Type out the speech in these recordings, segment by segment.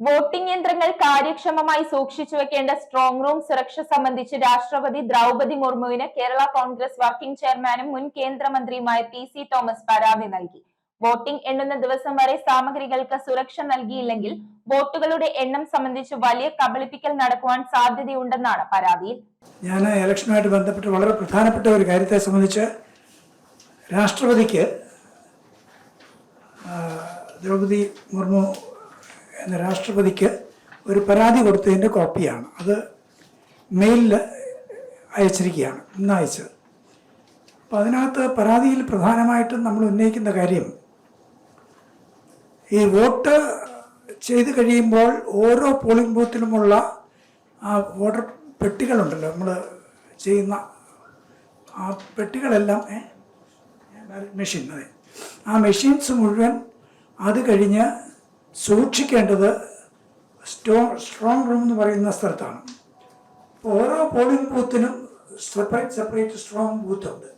Voting യന്ത്രങ്ങൾ കാര്യക്ഷമമായി സൂക്ഷിച്ചു വെക്കേണ്ട സ്ട്രോങ് റൂം സുരക്ഷ സംബന്ധിച്ച് രാഷ്ട്രപതി ദ്രൗപദി മുർമുവിന് കേരള കോൺഗ്രസ് വർക്കിംഗ് ചെയർമാനും മുൻ കേന്ദ്രമന്ത്രിയുമായ PC തോമസ് പരാതി നൽകി. വോട്ടിംഗ് എണ്ണുന്ന ദിവസം വരെ സാമഗ്രികൾക്ക് സുരക്ഷ നൽകിയില്ലെങ്കിൽ വോട്ടുകളുടെ എണ്ണം സംബന്ധിച്ച് വലിയ കബളിപ്പിക്കൽ നടക്കുവാൻ സാധ്യതയുണ്ടെന്നാണ് പരാതിയിൽ. ഞാൻ ഇലക്ഷനുമായിട്ട് ബന്ധപ്പെട്ട് വളരെ പ്രധാനപ്പെട്ട ഒരു കാര്യത്തെ സംബന്ധിച്ച് രാഷ്ട്രപതിക്ക് ദ്രൗപദി മുർമു എന്ന രാഷ്ട്രപതിക്ക് ഒരു പരാതി കൊടുത്തതിൻ്റെ കോപ്പിയാണ്. അത് മെയിലിൽ അയച്ചിരിക്കുകയാണ്, ഇന്ന് അയച്ചത്. അപ്പം അതിനകത്ത് പരാതിയിൽ പ്രധാനമായിട്ടും നമ്മൾ ഉന്നയിക്കുന്ന കാര്യം, ഈ വോട്ട് ചെയ്ത് കഴിയുമ്പോൾ ഓരോ പോളിംഗ് ബൂത്തിലുമുള്ള ആ വോട്ടർ പെട്ടികളുണ്ടല്ലോ, നമ്മൾ ചെയ്യുന്ന ആ പെട്ടികളെല്ലാം മെഷീൻ, അതെ, ആ മെഷീൻസ് മുഴുവൻ അത് കഴിഞ്ഞ് സൂക്ഷിക്കേണ്ടത് സ്ട്രോങ് റൂം എന്ന് പറയുന്ന സ്ഥലത്താണ്. ഓരോ പോളിംഗ് ബൂത്തിനും സെപ്പറേറ്റ് സ്ട്രോങ് ബൂത്തുണ്ട്.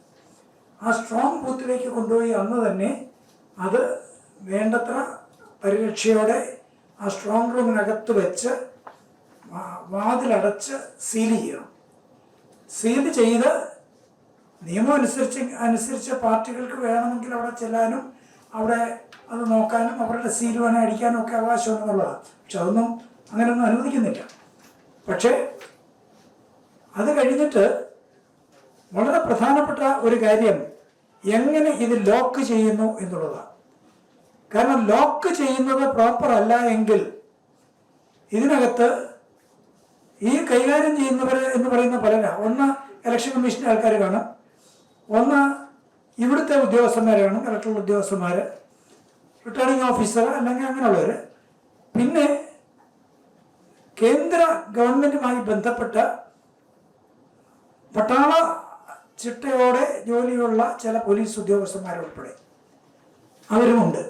ആ സ്ട്രോങ് ബൂത്തിലേക്ക് കൊണ്ടുപോയി അന്ന് തന്നെ അത് വേണ്ടത്ര പരിരക്ഷയോടെ ആ സ്ട്രോങ് റൂമിനകത്ത് വെച്ച് വാതിലടച്ച് സീൽ ചെയ്യണം. സീൽ ചെയ്ത് നിയമം അനുസരിച്ച് പാർട്ടികൾക്ക് വേണമെങ്കിൽ അവിടെ ചെല്ലാനും അവിടെ അത് നോക്കാനും അവരുടെ സീൽ വേണേൽ അടിക്കാനും ഒക്കെ അവകാശമുണ്ടെന്നുള്ളതാണ്. പക്ഷെ അതൊന്നും അങ്ങനെയൊന്നും അനുവദിക്കുന്നില്ല. പക്ഷേ അത് കഴിഞ്ഞിട്ട് വളരെ പ്രധാനപ്പെട്ട ഒരു കാര്യം എങ്ങനെ ഇത് ലോക്ക് ചെയ്യുന്നു എന്നുള്ളതാണ്. കാരണം ലോക്ക് ചെയ്യുന്നത് പ്രോപ്പർ അല്ല എങ്കിൽ ഇതിനകത്ത് ഈ കൈകാര്യം ചെയ്യുന്നവർ എന്ന് പറയുന്ന പലരാണ്. ഒന്ന് ഇലക്ഷൻ കമ്മീഷൻ്റെ ആൾക്കാർ കാണും, ഒന്ന് ഇവിടുത്തെ ഉദ്യോഗസ്ഥന്മാർ കാണും, ഇലക്ട്രൽ ഉദ്യോഗസ്ഥന്മാർ, റിട്ടേണിംഗ് ഓഫീസർ അല്ലെങ്കിൽ അങ്ങനെയുള്ളവർ, പിന്നെ കേന്ദ്ര ഗവൺമെൻറ്റുമായി ബന്ധപ്പെട്ട പട്ടാള ചിട്ടയോടെ ജോലിയുള്ള ചില പോലീസ് ഉദ്യോഗസ്ഥന്മാരുൾപ്പെടെ അവരുമുണ്ട്.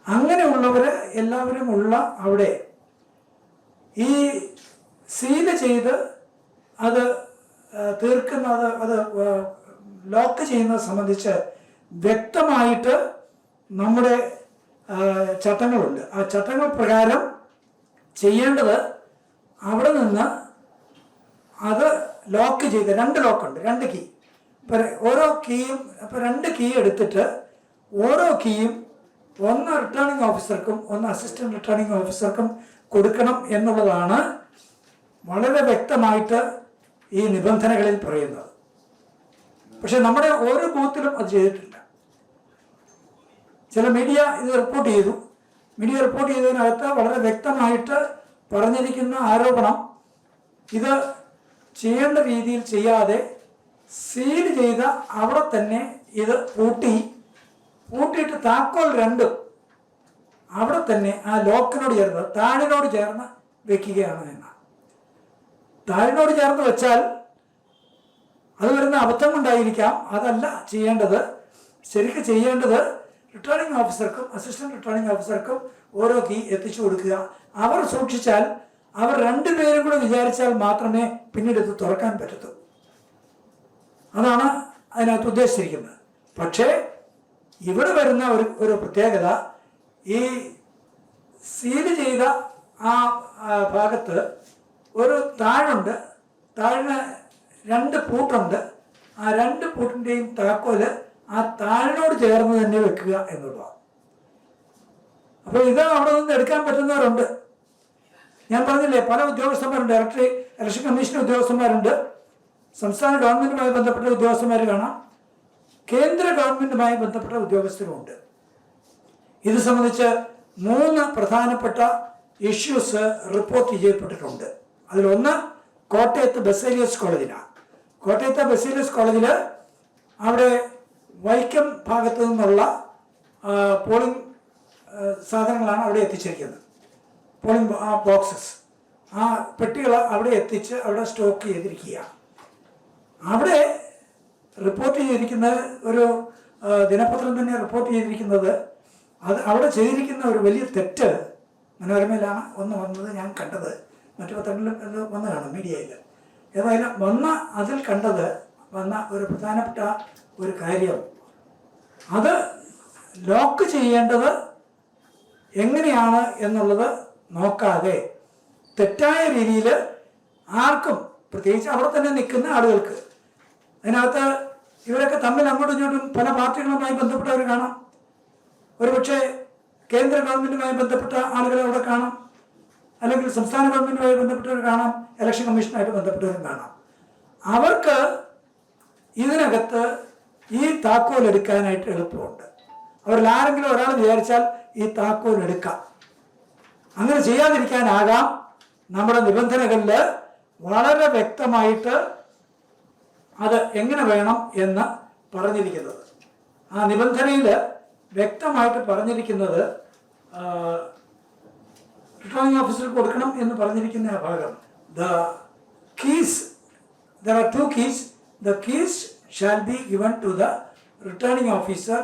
അങ്ങനെയുള്ളവർ എല്ലാവരും ഉള്ള അവിടെ ഈ സീല് ചെയ്ത് അത് തീർക്കുന്നത്, അത് ലോക്ക് ചെയ്യുന്നത് സംബന്ധിച്ച് വ്യക്തമായിട്ട് നമ്മുടെ ചട്ടങ്ങളുണ്ട്. ആ ചട്ടങ്ങൾ പ്രകാരം ചെയ്യേണ്ടത് അവിടെ നിന്ന് അത് ലോക്ക് ചെയ്ത്, 2 ലോക്കുണ്ട്, 2 കീ. ഓരോ കീയും, അപ്പോൾ 2 കീ എടുത്തിട്ട് ഓരോ കീയും ഒന്ന് റിട്ടേണിംഗ് ഓഫീസർക്കും ഒന്ന് അസിസ്റ്റന്റ് റിട്ടേണിംഗ് ഓഫീസർക്കും കൊടുക്കണം എന്നുള്ളതാണ് വളരെ വ്യക്തമായിട്ട് ഈ നിബന്ധനകളിൽ പറയുന്നത്. പക്ഷെ നമ്മുടെ ഓരോ ബൂത്തിലും അത് ചെയ്തിട്ടില്ല. ചില മീഡിയ ഇത് റിപ്പോർട്ട് ചെയ്തു. മീഡിയ റിപ്പോർട്ട് ചെയ്തതിനകത്ത് വളരെ വ്യക്തമായിട്ട് പറഞ്ഞിരിക്കുന്ന ആരോപണം, ഇത് ചെയ്യേണ്ട രീതിയിൽ ചെയ്യാതെ സീൽ ചെയ്ത അവിടെ തന്നെ ഇത് പൂട്ടിയിട്ട് താക്കോൽ 2 അവിടെ തന്നെ ആ ലോക്കിനോട് ചേർന്ന് താഴിനോട് ചേർന്ന് വെക്കുകയാണ് എന്നാണ്. താഴിനോട് ചേർന്ന് വെച്ചാൽ അത് വരുന്ന അബദ്ധം കൊണ്ടായിരിക്കാം. അതല്ല ചെയ്യേണ്ടത്. ശരിക്കും ചെയ്യേണ്ടത് റിട്ടേണിംഗ് ഓഫീസർക്കും അസിസ്റ്റന്റ് റിട്ടേണിംഗ് ഓഫീസർക്കും ഓരോ കീ എത്തിച്ചു കൊടുക്കുക. അവർ സൂക്ഷിച്ചാൽ, അവർ 2 പേരും കൂടെ വിചാരിച്ചാൽ മാത്രമേ പിന്നീട് ഇത് തുറക്കാൻ പറ്റൂ. അതാണ് അതിനകത്ത് ഉദ്ദേശിച്ചിരിക്കുന്നത്. പക്ഷേ ഇവിടെ വരുന്ന ഒരു പ്രത്യേകത, ഈ സീൽ ചെയ്ത ആ ഭാഗത്ത് ഒരു താഴുണ്ട്. താഴിന് 2 പൂട്ടുണ്ട്. ആ 2 പൂട്ടിൻ്റെയും താക്കോല് ആ താഴിനോട് ചേർന്ന് തന്നെ വെക്കുക എന്നുള്ളതാണ്. അപ്പോൾ ഇത് അവിടെ നിന്ന് എടുക്കാൻ പറ്റുന്നവരുണ്ട്. ഞാൻ പറഞ്ഞില്ലേ, പല ഉദ്യോഗസ്ഥന്മാരുണ്ട്. ഇലക്ഷൻ കമ്മീഷൻ ഉദ്യോഗസ്ഥന്മാരുണ്ട്, സംസ്ഥാന ഗവൺമെൻറ്റുമായി ബന്ധപ്പെട്ട ഉദ്യോഗസ്ഥന്മാർ കാണാം, കേന്ദ്ര ഗവൺമെൻറ്റുമായി ബന്ധപ്പെട്ട ഉദ്യോഗസ്ഥരുമുണ്ട്. ഇത് സംബന്ധിച്ച് 3 പ്രധാനപ്പെട്ട ഇഷ്യൂസ് റിപ്പോർട്ട് ചെയ്യപ്പെട്ടിട്ടുണ്ട്. അതിലൊന്ന് കോട്ടയത്ത് ബസേലിയസ് കോളേജിലാണ്. കോട്ടയത്തെ ബസേലിയസ് കോളേജിൽ അവിടെ വൈക്കം ഭാഗത്തു നിന്നുള്ള പോളിംഗ് സാധനങ്ങളാണ് അവിടെ എത്തിച്ചിരിക്കുന്നത്. പോളിംഗ് ബോക്സസ്, ആ പെട്ടികൾ അവിടെ എത്തിച്ച് അവിടെ സ്റ്റോക്ക് ചെയ്തിരിക്കുകയാണ്. അവിടെ റിപ്പോർട്ട് ചെയ്തിരിക്കുന്നത്, ഒരു ദിനപത്രം തന്നെ റിപ്പോർട്ട് ചെയ്തിരിക്കുന്നത്, അത് അവിടെ ചെയ്തിരിക്കുന്ന ഒരു വലിയ തെറ്റ് മനോരമയിലാണ് ഒന്ന് വന്നത്, ഞാൻ കണ്ടത്. മറ്റു പത്രങ്ങളിലും അത് വന്ന് കാണും, മീഡിയയിൽ. ഏതായാലും അതിൽ കണ്ടത് വന്ന ഒരു പ്രധാനപ്പെട്ട ഒരു കാര്യം, അത് ലോക്ക് ചെയ്യേണ്ടത് എങ്ങനെയാണ് എന്നുള്ളത് നോക്കാതെ തെറ്റായ രീതിയിൽ ആർക്കും, പ്രത്യേകിച്ച് അവിടെ തന്നെ നിൽക്കുന്ന ആളുകൾക്ക്, അതിനകത്ത് ഇവരൊക്കെ തമ്മിൽ അങ്ങോട്ടും ഇങ്ങോട്ടും പല പാർട്ടികളുമായി ബന്ധപ്പെട്ടവർ കാണാം. ഒരുപക്ഷെ കേന്ദ്ര ഗവൺമെൻറ്റുമായി ബന്ധപ്പെട്ട ആളുകളെ അവിടെ കാണാം, അല്ലെങ്കിൽ സംസ്ഥാന ഗവൺമെൻറ്റുമായി ബന്ധപ്പെട്ടവർ കാണാം, ഇലക്ഷൻ കമ്മീഷനായിട്ട് ബന്ധപ്പെട്ടവരും കാണാം. അവർക്ക് ഇതിനകത്ത് ഈ താക്കോൽ എടുക്കാനായിട്ട് എളുപ്പമുണ്ട്. അവരിൽ ആരെങ്കിലും ഒരാൾ വിചാരിച്ചാൽ ഈ താക്കോൽ എടുക്കാം. അങ്ങനെ ചെയ്യാതിരിക്കാനാകാം നമ്മുടെ നിബന്ധനകളിൽ വളരെ വ്യക്തമായിട്ട് അത് എങ്ങനെ വേണം എന്ന് പറഞ്ഞിരിക്കുന്നത്. ആ നിബന്ധനയിൽ വ്യക്തമായിട്ട് പറഞ്ഞിരിക്കുന്നത് റിട്ടേണിംഗ് ഓഫീസർക്ക് കൊടുക്കണം എന്ന് പറഞ്ഞിരിക്കുന്ന ആ ഭാഗം, there are two keys. The keys shall be given to the returning officer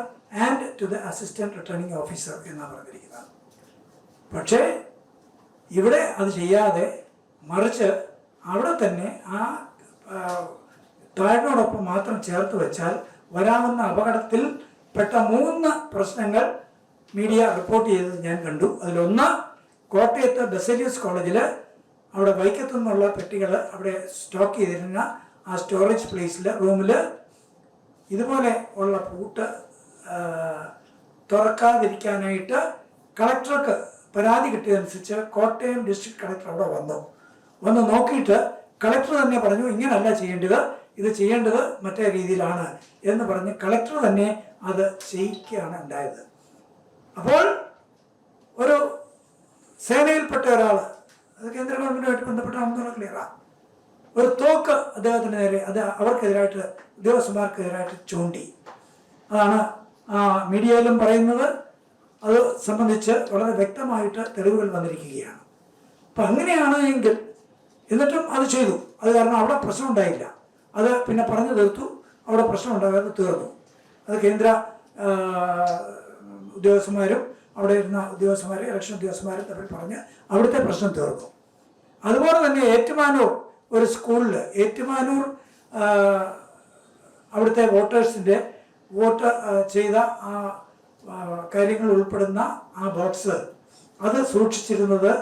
and to the assistant returning officer എന്നാണ് പറഞ്ഞിരിക്കുന്നത്. പക്ഷേ ഇവിടെ അത് ചെയ്യാതെ മറിച്ച് അവിടെ തന്നെ ആ ടാഗിനോടൊപ്പം മാത്രം ചേർത്ത് വെച്ചാൽ വരാവുന്ന അപകടത്തിൽ പെട്ട 3 പ്രശ്നങ്ങൾ മീഡിയ റിപ്പോർട്ട് ചെയ്തത് ഞാൻ കണ്ടു. അതിലൊന്ന്, കോട്ടയത്ത് ബെസേലിയസ് കോളേജിൽ അവിടെ വൈക്കത്തു നിന്നുള്ള പെട്ടികൾ അവിടെ സ്റ്റോക്ക് ചെയ്തിരുന്ന ആ സ്റ്റോറേജ് പ്ലേസിൽ റൂമിൽ ഇതുപോലെ ഉള്ള പൂട്ട് തുറക്കാതിരിക്കാനായിട്ട് കളക്ടർക്ക് പരാതി കിട്ടിയതനുസരിച്ച് കോട്ടയം ഡിസ്ട്രിക്ട് കളക്ടർ അവിടെ വന്ന് നോക്കിയിട്ട് കളക്ടർ തന്നെ പറഞ്ഞു ഇങ്ങനല്ല ചെയ്യേണ്ടത്, ഇത് ചെയ്യേണ്ടത് മറ്റേ രീതിയിലാണ് എന്ന് പറഞ്ഞ് കളക്ടർ തന്നെ അത് ചെയ്യിക്കുകയാണ് ഉണ്ടായത്. അപ്പോൾ ഒരു സേനയിൽപ്പെട്ട ഒരാൾ, അത് കേന്ദ്ര ഗവൺമെൻറ്റുമായിട്ട് ബന്ധപ്പെട്ടാണെന്നുള്ള ക്ലിയറാണ്, ഒരു തോക്ക് അദ്ദേഹത്തിന് നേരെ, അത് അവർക്കെതിരായിട്ട് ഉദ്യോഗസ്ഥന്മാർക്കെതിരായിട്ട് ചൂണ്ടി. അതാണ് മീഡിയയിലും പറയുന്നത്. അത് സംബന്ധിച്ച് വളരെ വ്യക്തമായിട്ട് തെളിവുകൾ വന്നിരിക്കുകയാണ്. അപ്പം അങ്ങനെയാണ് എങ്കിൽ, എന്നിട്ടും അത് ചെയ്തു. അത് കാരണം അവിടെ പ്രശ്നം ഉണ്ടായില്ല. അത് പിന്നെ പറഞ്ഞു തീർത്തു, അവിടെ പ്രശ്നം ഉണ്ടാകാതെ തീർന്നു. അത് കേന്ദ്ര ഉദ്യോഗസ്ഥന്മാരും അവിടെ ഇരുന്ന ഉദ്യോഗസ്ഥന്മാരും ഇലക്ഷൻ ഉദ്യോഗസ്ഥന്മാരും തമ്മിൽ പറഞ്ഞ് അവിടുത്തെ പ്രശ്നം തീർന്നു. അതുപോലെ തന്നെ ഏറ്റുമാനൂർ ഒരു സ്കൂളിൽ, ഏറ്റുമാനൂർ അവിടുത്തെ വോട്ടേഴ്സിൻ്റെ വോട്ട് ചെയ്ത ആ കാര്യങ്ങൾ ഉൾപ്പെടുന്ന ആ ബോക്സ് അത് സൂക്ഷിച്ചിരുന്നത്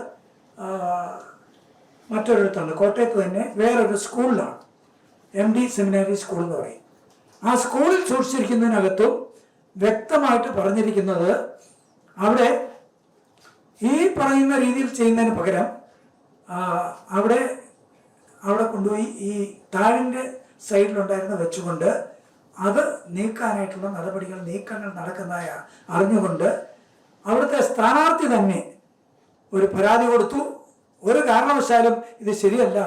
മറ്റൊരിടത്താണ്, കോട്ടയത്ത് തന്നെ വേറൊരു സ്കൂളിലാണ്, MD സെമിനാരി സ്കൂൾ എന്ന് പറയും. ആ സ്കൂളിൽ സൂക്ഷിച്ചിരിക്കുന്നതിനകത്തും വ്യക്തമായിട്ട് പറഞ്ഞിരിക്കുന്നത് അവിടെ ഈ പറയുന്ന രീതിയിൽ ചെയ്യുന്നതിന് പകരം അവിടെ കൊണ്ടുപോയി ഈ താഴിൻ്റെ സൈഡിലുണ്ടായിരുന്ന വെച്ചുകൊണ്ട് അത് നീക്കാനായിട്ടുള്ള നീക്കങ്ങൾ നടക്കുന്നതായ അറിഞ്ഞുകൊണ്ട് അവിടുത്തെ സ്ഥാനാർത്ഥി തന്നെ ഒരു പരാതി കൊടുത്തു. ഒരു കാരണവശാലും ഇത് ശരിയല്ല,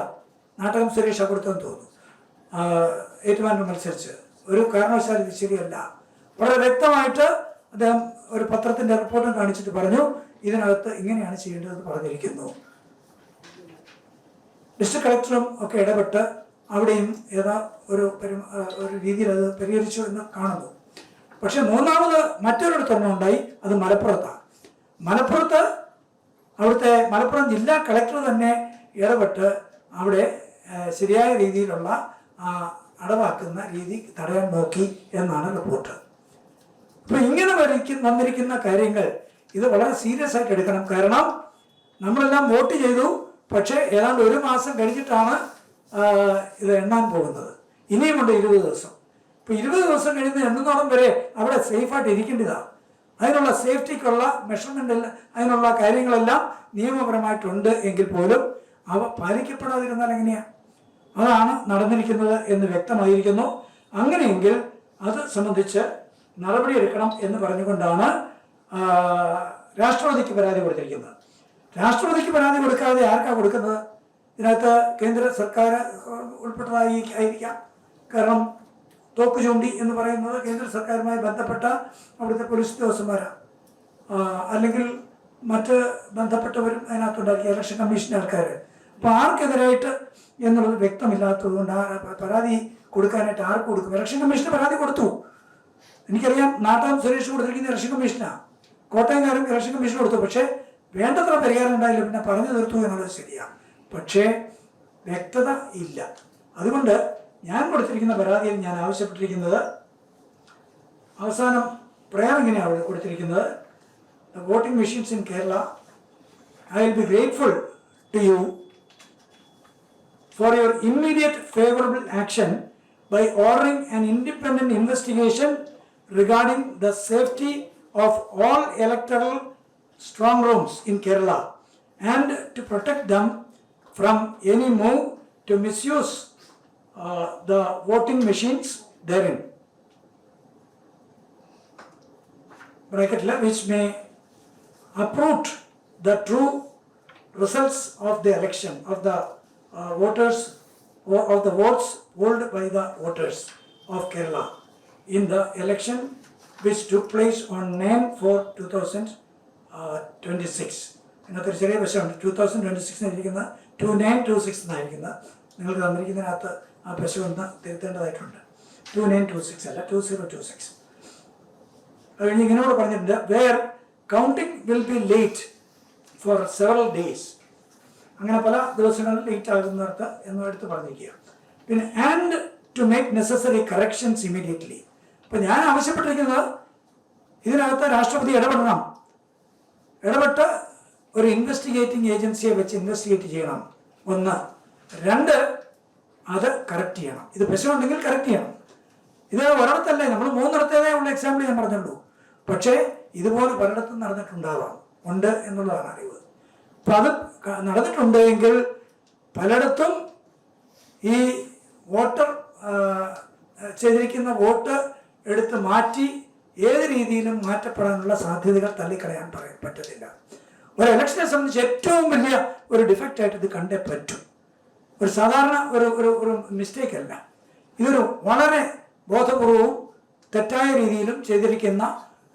നാട്ടകം സുരേഷ കൊടുത്തെന്ന് തോന്നുന്നു, ഏറ്റുമാനൂർ മത്സരിച്ച്, ഒരു കാരണവശാലും ഇത് ശരിയല്ല. വളരെ വ്യക്തമായിട്ട് അദ്ദേഹം ഒരു പത്രത്തിൻ്റെ റിപ്പോർട്ടും കാണിച്ചിട്ട് പറഞ്ഞു ഇതിനകത്ത് ഇങ്ങനെയാണ് ചെയ്യേണ്ടതെന്ന് പറഞ്ഞിരിക്കുന്നു. ഡിസ്ട്രിക്ട് കളക്ടറും ഒക്കെ ഇടപെട്ട് അവിടെയും ഏതാ ഒരു രീതിയിൽ അത് പരിഹരിച്ചു എന്ന് കാണുന്നു. പക്ഷെ മൂന്നാമത് മറ്റൊരിടത്തൊരെണ്ണം ഉണ്ടായി, അത് മലപ്പുറത്താണ്. മലപ്പുറം ജില്ലാ കളക്ടർ തന്നെ ഇടപെട്ട് അവിടെ ശരിയായ രീതിയിലുള്ള അടവാക്കുന്ന രീതി തടയാൻ നോക്കി എന്നാണ് റിപ്പോർട്ട്. അപ്പോൾ ഇങ്ങനെ വന്നിരിക്കുന്ന കാര്യങ്ങൾ ഇത് വളരെ സീരിയസ് ആയിട്ട് എടുക്കണം. കാരണം നമ്മളെല്ലാം വോട്ട് ചെയ്തു, പക്ഷേ ഏതാണ്ട് 1 മാസം കഴിഞ്ഞിട്ടാണ് ഇത് എണ്ണാൻ പോകുന്നത്. ഇനിയുമുണ്ട് 20 ദിവസം. ഇപ്പോൾ 20 ദിവസം കഴിയുന്ന എണ്ണുന്നോളം വരെ അവിടെ സേഫായിട്ട് ഇരിക്കേണ്ടതാണ്. അതിനുള്ള സേഫ്റ്റിക്കുള്ള മെഷർമെൻ്റ്, അതിനുള്ള കാര്യങ്ങളെല്ലാം നിയമപരമായിട്ടുണ്ട് എങ്കിൽ പോലും അവ പാലിക്കപ്പെടാതിരുന്നാൽ എങ്ങനെയാണ്? അതാണ് നടന്നിരിക്കുന്നത് എന്ന് വ്യക്തമായിരിക്കുന്നു. അങ്ങനെയെങ്കിൽ അത് സംബന്ധിച്ച് നടപടിയെടുക്കണം എന്ന് പറഞ്ഞുകൊണ്ടാണ് രാഷ്ട്രപതിക്ക് പരാതി കൊടുത്തിരിക്കുന്നത്. രാഷ്ട്രപതിക്ക് പരാതി കൊടുക്കാതെ ആർക്കാണ് കൊടുക്കുന്നത്? ഇതിനകത്ത് കേന്ദ്ര സർക്കാർ ഉൾപ്പെട്ടതായി ആയിരിക്കാം. കാരണം തോക്ക് ചൂണ്ടി എന്ന് പറയുന്നത് കേന്ദ്ര സർക്കാരുമായി ബന്ധപ്പെട്ട അവിടുത്തെ പോലീസ് ഉദ്യോഗസ്ഥന്മാരാണ്, അല്ലെങ്കിൽ മറ്റ് ബന്ധപ്പെട്ടവരും അതിനകത്തുണ്ടായിരിക്കും, ഇലക്ഷൻ കമ്മീഷൻ്റെ ആൾക്കാർ. അപ്പോൾ ആർക്കെതിരായിട്ട് എന്നുള്ളത് വ്യക്തമില്ലാത്തതുകൊണ്ട് പരാതി കൊടുക്കാനായിട്ട് ആർക്ക് കൊടുക്കും? ഇലക്ഷൻ കമ്മീഷന് പരാതി കൊടുത്തു. എനിക്കറിയാം, നാട്ടകം സുരേഷ് കൊടുത്തിരിക്കുന്ന ഇലക്ഷൻ കമ്മീഷനാണ്, കോട്ടയംകാരും ഇലക്ഷൻ കമ്മീഷൻ കൊടുത്തു. പക്ഷേ വേണ്ടത്ര പരിഹാരം ഉണ്ടായില്ല, പിന്നെ പറഞ്ഞു തീർത്തു എന്നുള്ളത് ശരിയാണ്. പക്ഷേ വ്യക്തത ഇല്ല. അതുകൊണ്ട് ഞാൻ കൊടുത്തിരിക്കുന്ന പരാതിയിൽ ഞാൻ ആവശ്യപ്പെട്ടിരിക്കുന്നത്, അവസാനം പ്രയർ ഇങ്ങനെയാണ് കൊടുത്തിരിക്കുന്നത്: voting machines in Kerala I will be grateful to you for your immediate favorable action by ordering an independent investigation regarding the safety of all electoral strong rooms in Kerala and to protect them from any move to misuse the voting machines therein. Bracketla, which may uproot the true results of the election, of the voters, of the votes polled by the voters of Kerala in the election which took place on 9/4/2026. ഇതിനകത്തൊരു ചെറിയ വശമുണ്ട്. 2026 എന്നിരിക്കുന്ന 2926 എന്നായിരിക്കുന്ന നിങ്ങൾക്ക് തന്നിരിക്കുന്നതിനകത്ത് ആ പശു ഒന്ന് തിരുത്തേണ്ടതായിട്ടുണ്ട്. 2926 അല്ല 2026. അത് കഴിഞ്ഞ് ഇങ്ങനെയോട് പറഞ്ഞിട്ടുണ്ട്, where counting will be late for several days. അങ്ങനെ പല ദിവസങ്ങളിൽ ലേറ്റ് ആകുന്നിടത്ത് എന്നും എടുത്ത് പറഞ്ഞിരിക്കുക. പിന്നെ and to make necessary corrections immediately. അപ്പം ഞാൻ ആവശ്യപ്പെട്ടിരിക്കുന്നത് ഇതിനകത്ത് രാഷ്ട്രപതി ഇടപെട്ട് ഒരു ഇൻവെസ്റ്റിഗേറ്റിംഗ് ഏജൻസിയെ വെച്ച് ഇൻവെസ്റ്റിഗേറ്റ് ചെയ്യണം. 1. 2, അത് കറക്റ്റ് ചെയ്യണം. ഇത് പ്രശ്നമുണ്ടെങ്കിൽ കറക്റ്റ് ചെയ്യണം. ഇത് ഒരിടത്തല്ലേ, നമ്മൾ 3 ഉള്ള എക്സാമ്പിൾ ഞാൻ പറഞ്ഞുള്ളൂ. പക്ഷേ ഇതുപോലെ പലയിടത്തും നടന്നിട്ടുണ്ടാവാം, ഉണ്ട് എന്നുള്ളതാണ് അറിവ്. അപ്പം അത് നടന്നിട്ടുണ്ട് എങ്കിൽ പലയിടത്തും ഈ വോട്ടർ ചെയ്തിരിക്കുന്ന വോട്ട് എടുത്ത് മാറ്റി ഏത് രീതിയിലും മാറ്റപ്പെടാനുള്ള സാധ്യതകൾ തള്ളിക്കളയാൻ പറ്റത്തില്ല. ഒരു ഇലക്ഷനെ സംബന്ധിച്ച് ഏറ്റവും വലിയ ഒരു ഡിഫക്റ്റായിട്ട് ഇത് കണ്ടേ പറ്റും. ഒരു സാധാരണ ഒരു മിസ്റ്റേക്ക് അല്ല, ഇതൊരു വളരെ ബോധപൂർവവും തെറ്റായ രീതിയിലും ചെയ്തിരിക്കുന്ന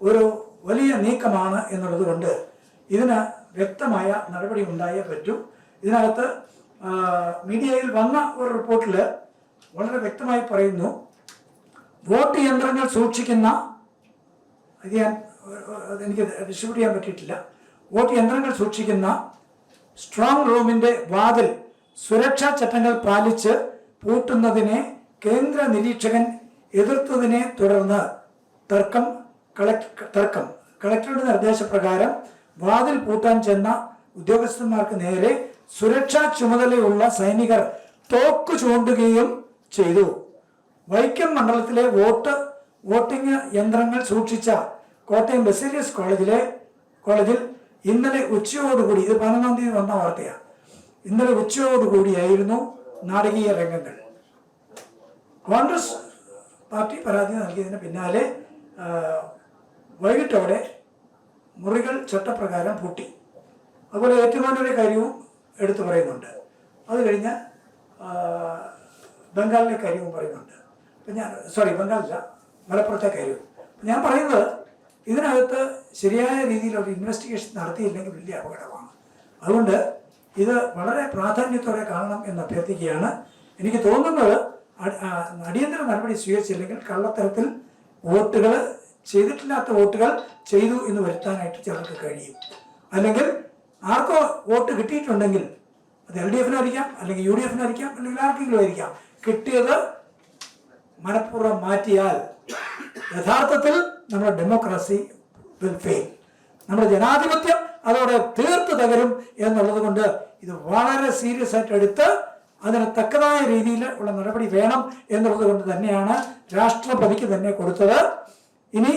ഒരു വലിയ നീക്കമാണ് എന്നുള്ളത് കൊണ്ട് ഇതിന് വ്യക്തമായ നടപടി ഉണ്ടായേ പറ്റൂ. ഇതിനകത്ത് മീഡിയയിൽ വന്ന ഒരു റിപ്പോർട്ടിൽ വളരെ വ്യക്തമായി പറയുന്നു, വോട്ട് യന്ത്രങ്ങൾ സൂക്ഷിക്കുന്ന, എനിക്ക് ഡിസ്ട്രിബ്യൂട്ട് ചെയ്യാൻ പറ്റിയിട്ടില്ല, വോട്ട് യന്ത്രങ്ങൾ സൂക്ഷിക്കുന്ന സ്ട്രോങ് റൂമിൻ്റെ വാതിൽ സുരക്ഷാ ചട്ടങ്ങൾ പാലിച്ച് പൂട്ടുന്നതിനെ കേന്ദ്ര നിരീക്ഷകൻ എതിർത്തതിനെ തുടർന്ന് കളക്ടറുടെ നിർദ്ദേശപ്രകാരം വാതിൽ പൂട്ടാൻ ചെന്ന ഉദ്യോഗസ്ഥന്മാർക്ക് നേരെ സുരക്ഷാ ചുമതലയുള്ള സൈനികർ തോക്ക് ചൂണ്ടുകയും ചെയ്തു. വൈക്കം മണ്ഡലത്തിലെ വോട്ടിംഗ് യന്ത്രങ്ങൾ സൂക്ഷിച്ച കോട്ടയം ബസേലിയസ് കോളേജിൽ ഇന്നലെ ഉച്ചയോടുകൂടി, ഇത് 11-ാം തീയതി വന്ന വാർത്തയാണ്, ഇന്നലെ ഉച്ചയോടുകൂടിയായിരുന്നു നാടകീയ രംഗങ്ങൾ. കോൺഗ്രസ് പാർട്ടി പരാതി നൽകിയതിന് പിന്നാലെ വൈകിട്ടോടെ മുറികൾ ചട്ടപ്രകാരം പൂട്ടി. അതുപോലെ ഏറ്റുമാനൂരിലെ കാര്യവും എടുത്തു പറയുന്നുണ്ട്. അത് കഴിഞ്ഞ് ബംഗാളിലെ കാര്യവും പറയുന്നുണ്ട്. ബംഗാളില്ല, മലപ്പുറത്തെ കാര്യവും. ഞാൻ പറയുന്നത്, ഇതിനകത്ത് ശരിയായ രീതിയിലൊരു ഇൻവെസ്റ്റിഗേഷൻ നടത്തിയില്ലെങ്കിൽ വലിയ അപകടമാണ്. അതുകൊണ്ട് ഇത് വളരെ പ്രാധാന്യത്തോടെ കാണണം എന്ന് അഭ്യർത്ഥിക്കുകയാണ്. എനിക്ക് തോന്നുന്നത് അടിയന്തര നടപടി സ്വീകരിച്ചില്ലെങ്കിൽ കള്ളത്തരത്തിൽ വോട്ടുകൾ, ചെയ്തിട്ടില്ലാത്ത വോട്ടുകൾ ചെയ്തു എന്ന് വരുത്താനായിട്ട് ചിലർക്ക് കഴിയും. അല്ലെങ്കിൽ ആർക്കോ വോട്ട് കിട്ടിയിട്ടുണ്ടെങ്കിൽ അത് LDF-നായിരിക്കാം, അല്ലെങ്കിൽ UDF-നായിരിക്കാം, അല്ലെങ്കിൽ ആർക്കെങ്കിലും ആയിരിക്കാം, കിട്ടിയത് മനഃപൂർവ്വം മാറ്റിയാൽ യഥാർത്ഥത്തിൽ നമ്മുടെ ഡെമോക്രസി വിൽ ഫെയിൽ. നമ്മുടെ ജനാധിപത്യം അതോടെ തീർത്ത് തകരും എന്നുള്ളത് കൊണ്ട് ഇത് വളരെ സീരിയസ് ആയിട്ട് എടുത്ത് അതിന് തക്കതായ രീതിയിൽ ഉള്ള നടപടി വേണം എന്നുള്ളത് കൊണ്ട് തന്നെയാണ് രാഷ്ട്രപതിക്ക് തന്നെ കൊടുത്തത്. ഇനി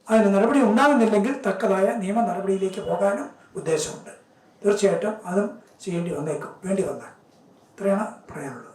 അതിന് നടപടി ഉണ്ടാകുന്നില്ലെങ്കിൽ തക്കതായ നിയമ നടപടിയിലേക്ക് പോകാനും ഉദ്ദേശമുണ്ട്. തീർച്ചയായിട്ടും അതും വേണ്ടി വന്നാൽ. ഇത്രയാണ് പറയാനുള്ളത്.